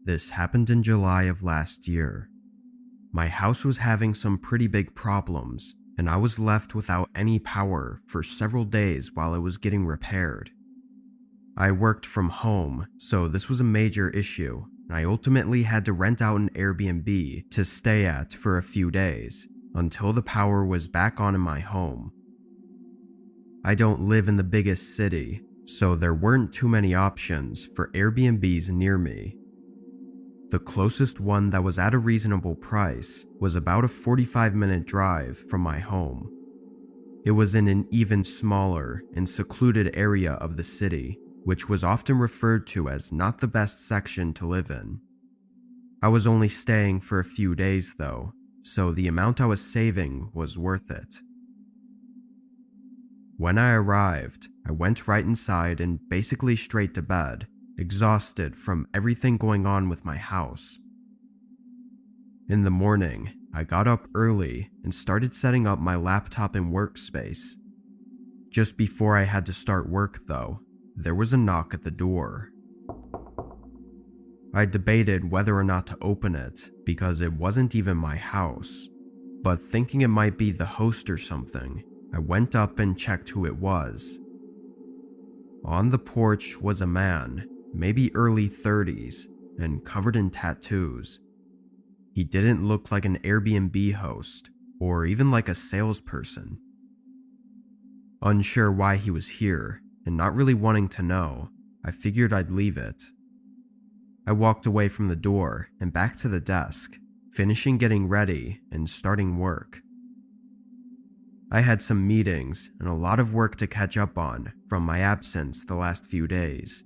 This happened in July of last year. My house was having some pretty big problems, and I was left without any power for several days while it was getting repaired. I worked from home, so this was a major issue, and I ultimately had to rent out an Airbnb to stay at for a few days until the power was back on in my home. I don't live in the biggest city, so there weren't too many options for Airbnbs near me. The closest one that was at a reasonable price was about a 45-minute drive from my home. It was in an even smaller and secluded area of the city, which was often referred to as not the best section to live in. I was only staying for a few days though, so the amount I was saving was worth it. When I arrived, I went right inside and basically straight to bed, exhausted from everything going on with my house. In the morning, I got up early and started setting up my laptop and workspace. Just before I had to start work though, there was a knock at the door. I debated whether or not to open it because it wasn't even my house, but thinking it might be the host or something, I went up and checked who it was. On the porch was a man, maybe early 30s, and covered in tattoos. He didn't look like an Airbnb host, or even like a salesperson. Unsure why he was here, and not really wanting to know, I figured I'd leave it. I walked away from the door and back to the desk, finishing getting ready and starting work. I had some meetings and a lot of work to catch up on from my absence the last few days.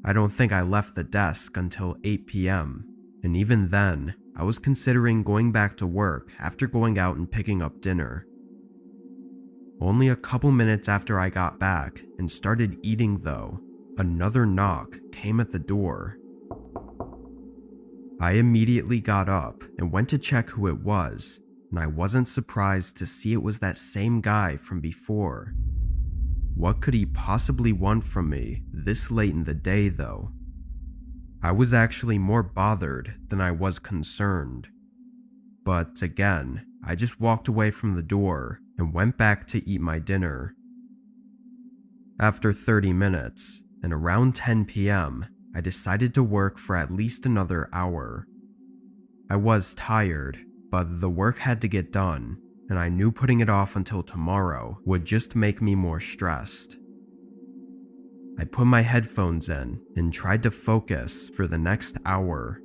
I don't think I left the desk until 8 p.m., and even then, I was considering going back to work after going out and picking up dinner. Only a couple minutes after I got back and started eating though, another knock came at the door. I immediately got up and went to check who it was, and I wasn't surprised to see it was that same guy from before. What could he possibly want from me this late in the day though? I was actually more bothered than I was concerned. But again, I just walked away from the door and went back to eat my dinner. After 30 minutes, and around 10 p.m., I decided to work for at least another hour. I was tired, but the work had to get done, and I knew putting it off until tomorrow would just make me more stressed. I put my headphones in and tried to focus for the next hour.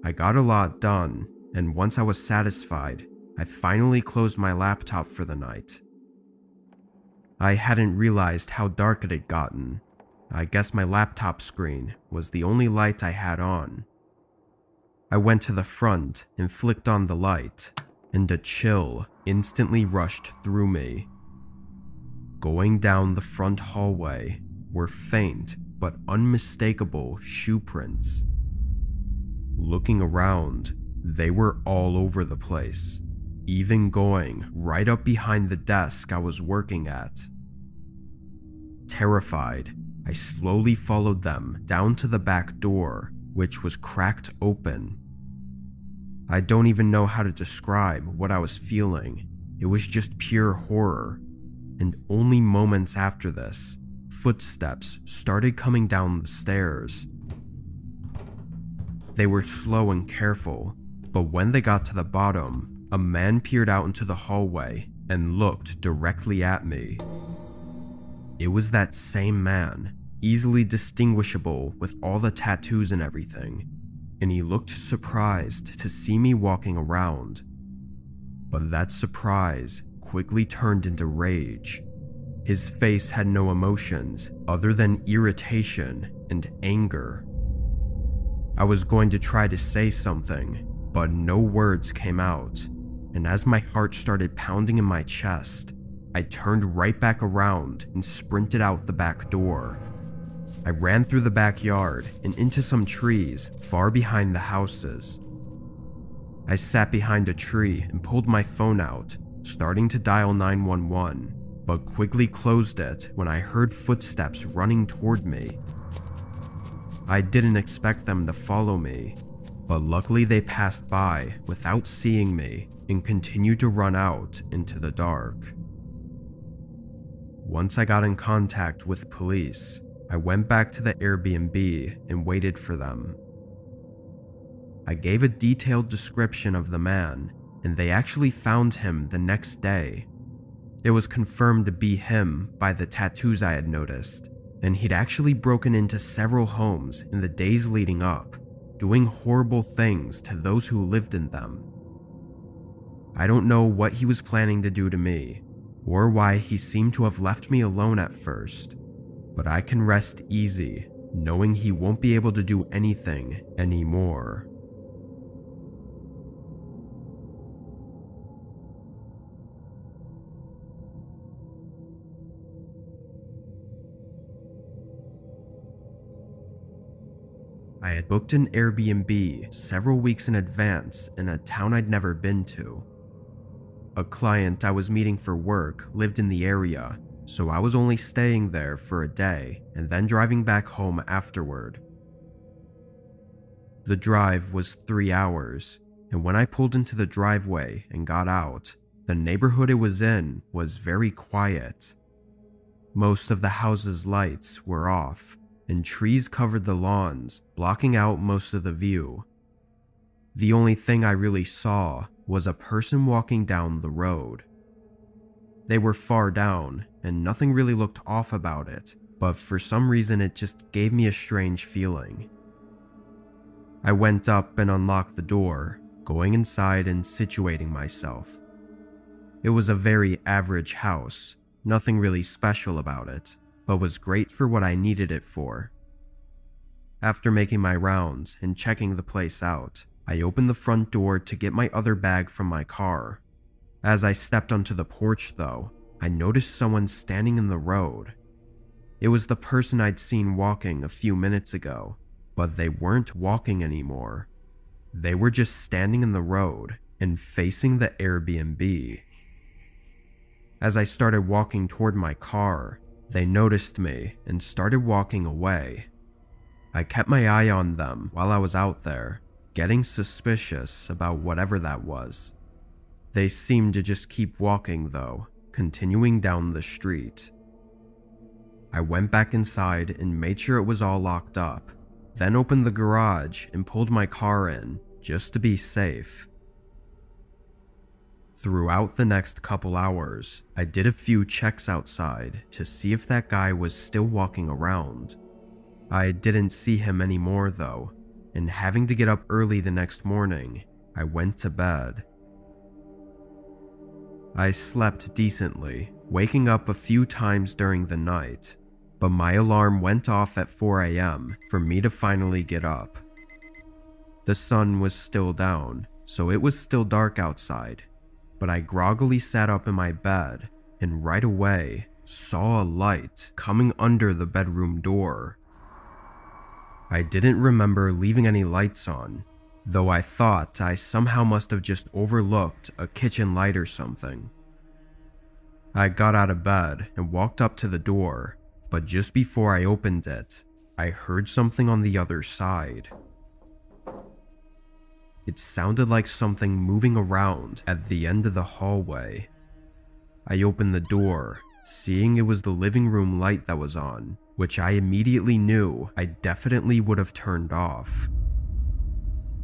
I got a lot done, and once I was satisfied, I finally closed my laptop for the night. I hadn't realized how dark it had gotten. I guess my laptop screen was the only light I had on. I went to the front and flicked on the light, and a chill instantly rushed through me. Going down the front hallway were faint but unmistakable shoe prints. Looking around, they were all over the place, even going right up behind the desk I was working at. Terrified, I slowly followed them down to the back door, which was cracked open. I don't even know how to describe what I was feeling. It was just pure horror. And only moments after this, footsteps started coming down the stairs. They were slow and careful, but when they got to the bottom, a man peered out into the hallway and looked directly at me. It was that same man, easily distinguishable with all the tattoos and everything, and he looked surprised to see me walking around. But that surprise quickly turned into rage. His face had no emotions other than irritation and anger. I was going to try to say something, but no words came out, and as my heart started pounding in my chest, I turned right back around and sprinted out the back door. I ran through the backyard and into some trees far behind the houses. I sat behind a tree and pulled my phone out, starting to dial 911, but quickly closed it when I heard footsteps running toward me. I didn't expect them to follow me, but luckily they passed by without seeing me and continued to run out into the dark. Once I got in contact with police, I went back to the Airbnb and waited for them. I gave a detailed description of the man, and they actually found him the next day. It was confirmed to be him by the tattoos I had noticed, and he'd actually broken into several homes in the days leading up, doing horrible things to those who lived in them. I don't know what he was planning to do to me, or why he seemed to have left me alone at first, but I can rest easy knowing he won't be able to do anything anymore. I had booked an Airbnb several weeks in advance in a town I'd never been to. A client I was meeting for work lived in the area, so I was only staying there for a day and then driving back home afterward. The drive was 3 hours, and when I pulled into the driveway and got out, the neighborhood it was in was very quiet. Most of the house's lights were off, and trees covered the lawns, blocking out most of the view. The only thing I really saw was a person walking down the road. They were far down, and nothing really looked off about it, but for some reason it just gave me a strange feeling. I went up and unlocked the door, going inside and situating myself. It was a very average house, nothing really special about it, but was great for what I needed it for. After making my rounds and checking the place out, I opened the front door to get my other bag from my car. As I stepped onto the porch though, I noticed someone standing in the road. It was the person I'd seen walking a few minutes ago, but they weren't walking anymore. They were just standing in the road and facing the Airbnb. As I started walking toward my car, they noticed me and started walking away. I kept my eye on them while I was out there, getting suspicious about whatever that was. They seemed to just keep walking though, continuing down the street. I went back inside and made sure it was all locked up, then opened the garage and pulled my car in just to be safe. Throughout the next couple hours, I did a few checks outside to see if that guy was still walking around. I didn't see him anymore though, and having to get up early the next morning, I went to bed. I slept decently, waking up a few times during the night, but my alarm went off at 4 a.m. for me to finally get up. The sun was still down, so it was still dark outside, but I groggily sat up in my bed and right away saw a light coming under the bedroom door. I didn't remember leaving any lights on, though I thought I somehow must have just overlooked a kitchen light or something. I got out of bed and walked up to the door, but just before I opened it, I heard something on the other side. It sounded like something moving around at the end of the hallway. I opened the door, seeing it was the living room light that was on, which I immediately knew I definitely would have turned off.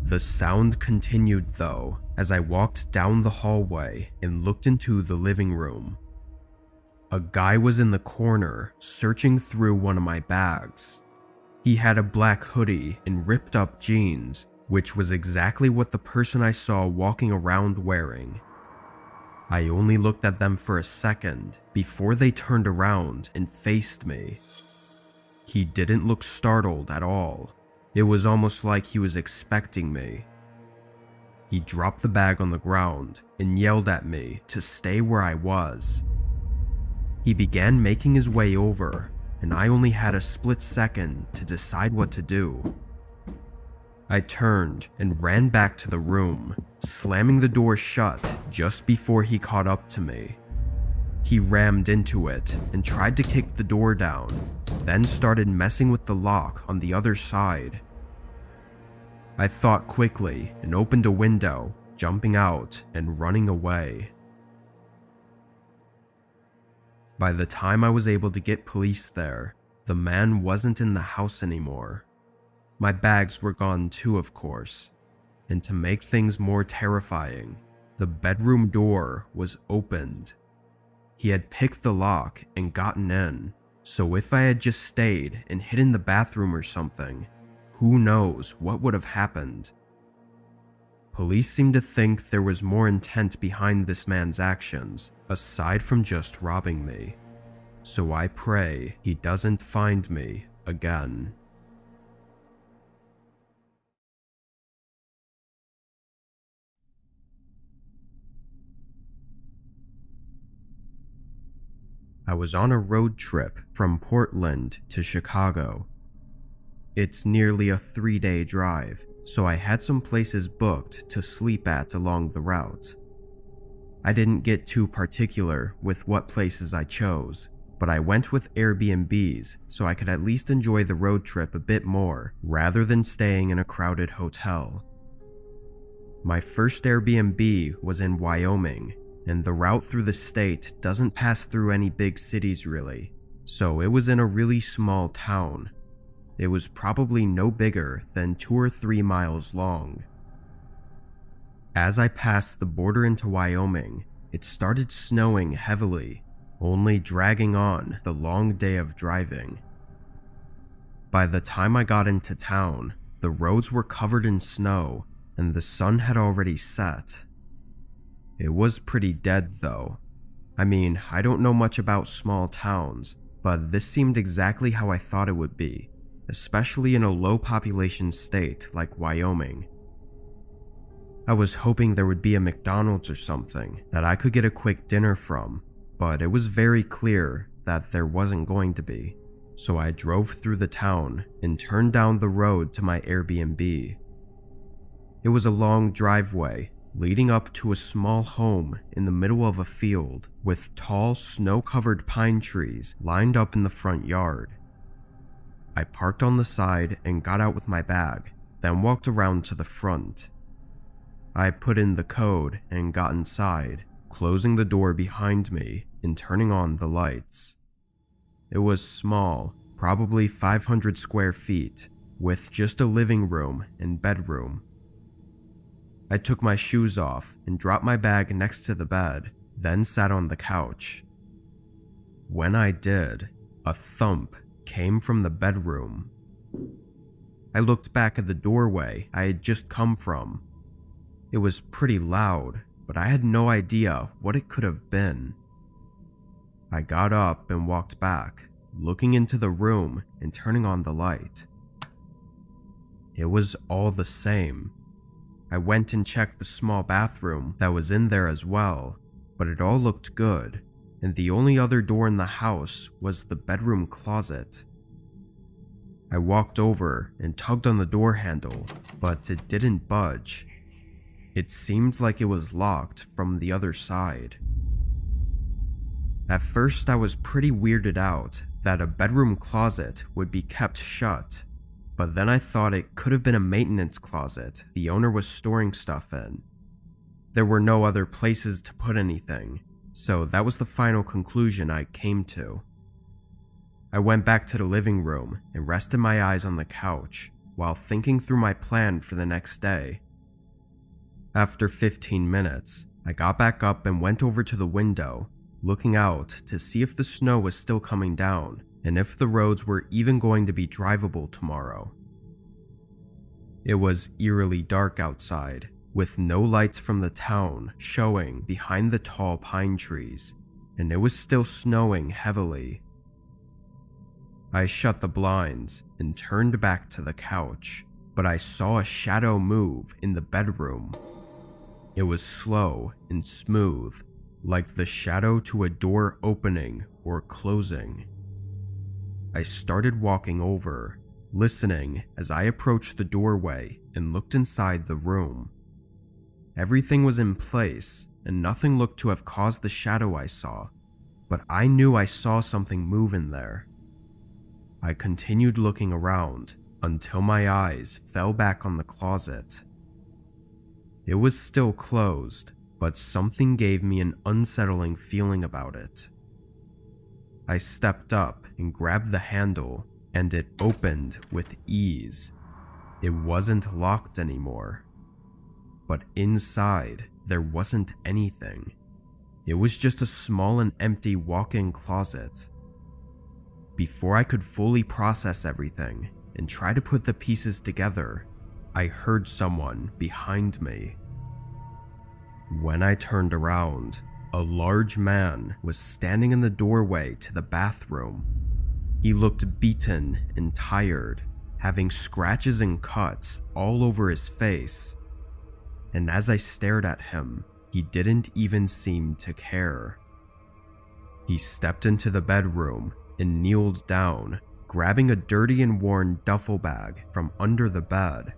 The sound continued though, as I walked down the hallway and looked into the living room. A guy was in the corner, searching through one of my bags. He had a black hoodie and ripped up jeans, which was exactly what the person I saw walking around wearing. I only looked at them for a second before they turned around and faced me. He didn't look startled at all. It was almost like he was expecting me. He dropped the bag on the ground and yelled at me to stay where I was. He began making his way over, and I only had a split second to decide what to do. I turned and ran back to the room, slamming the door shut just before he caught up to me. He rammed into it and tried to kick the door down, then started messing with the lock on the other side. I thought quickly and opened a window, jumping out and running away. By the time I was able to get police there, the man wasn't in the house anymore. My bags were gone too, of course, and to make things more terrifying, the bedroom door was opened. He had picked the lock and gotten in, so if I had just stayed and hid in the bathroom or something, who knows what would have happened. Police seemed to think there was more intent behind this man's actions, aside from just robbing me. So I pray he doesn't find me again. I was on a road trip from Portland to Chicago. It's nearly a 3-day drive, so I had some places booked to sleep at along the route. I didn't get too particular with what places I chose, but I went with Airbnbs so I could at least enjoy the road trip a bit more rather than staying in a crowded hotel. My first Airbnb was in Wyoming, and the route through the state doesn't pass through any big cities really, so it was in a really small town. It was probably no bigger than 2 or 3 miles long. As I passed the border into Wyoming, it started snowing heavily, only dragging on the long day of driving. By the time I got into town, the roads were covered in snow and the sun had already set. It was pretty dead though. I mean, I don't know much about small towns, but this seemed exactly how I thought it would be, especially in a low population state like Wyoming. I was hoping there would be a McDonald's or something that I could get a quick dinner from, but it was very clear that there wasn't going to be, so I drove through the town and turned down the road to my Airbnb. It was a long driveway leading up to a small home in the middle of a field with tall snow-covered pine trees lined up in the front yard. I parked on the side and got out with my bag, then walked around to the front. I put in the code and got inside, closing the door behind me and turning on the lights. It was small, probably 500 square feet, with just a living room and bedroom. I took my shoes off and dropped my bag next to the bed, then sat on the couch. When I did, a thump came from the bedroom. I looked back at the doorway I had just come from. It was pretty loud, but I had no idea what it could have been. I got up and walked back, looking into the room and turning on the light. It was all the same. I went and checked the small bathroom that was in there as well, but it all looked good, and the only other door in the house was the bedroom closet. I walked over and tugged on the door handle, but it didn't budge. It seemed like it was locked from the other side. At first I was pretty weirded out that a bedroom closet would be kept shut, but then I thought it could have been a maintenance closet the owner was storing stuff in. There were no other places to put anything, so that was the final conclusion I came to. I went back to the living room and rested my eyes on the couch while thinking through my plan for the next day. After 15 minutes, I got back up and went over to the window, looking out to see if the snow was still coming down and if the roads were even going to be drivable tomorrow. It was eerily dark outside, with no lights from the town showing behind the tall pine trees, and it was still snowing heavily. I shut the blinds and turned back to the couch, but I saw a shadow move in the bedroom. It was slow and smooth, like the shadow to a door opening or closing. I started walking over, listening as I approached the doorway and looked inside the room. Everything was in place, and nothing looked to have caused the shadow I saw. but I knew I saw something move in there. I continued looking around until my eyes fell back on the closet. It was still closed, but something gave me an unsettling feeling about it. I stepped up and grabbed the handle, and it opened with ease. It wasn't locked anymore. But inside, there wasn't anything. It was just a small and empty walk-in closet. Before I could fully process everything and try to put the pieces together, I heard someone behind me. When I turned around, a large man was standing in the doorway to the bathroom. He looked beaten and tired, having scratches and cuts all over his face. And as I stared at him, he didn't even seem to care. He stepped into the bedroom and kneeled down, grabbing a dirty and worn duffel bag from under the bed.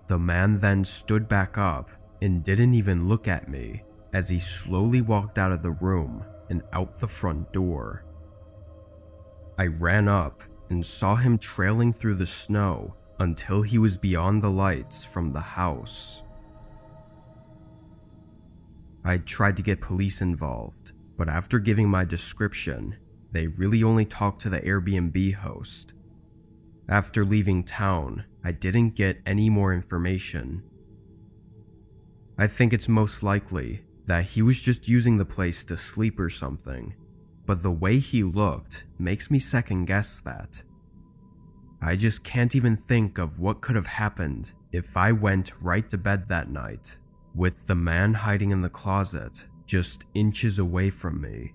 The man then stood back up and didn't even look at me as he slowly walked out of the room and out the front door. I ran up and saw him trailing through the snow until he was beyond the lights from the house. I tried to get police involved, but after giving my description, they really only talked to the Airbnb host. After leaving town, I didn't get any more information. I think it's most likely that he was just using the place to sleep or something, but the way he looked makes me second guess that. I just can't even think of what could have happened if I went right to bed that night, with the man hiding in the closet just inches away from me.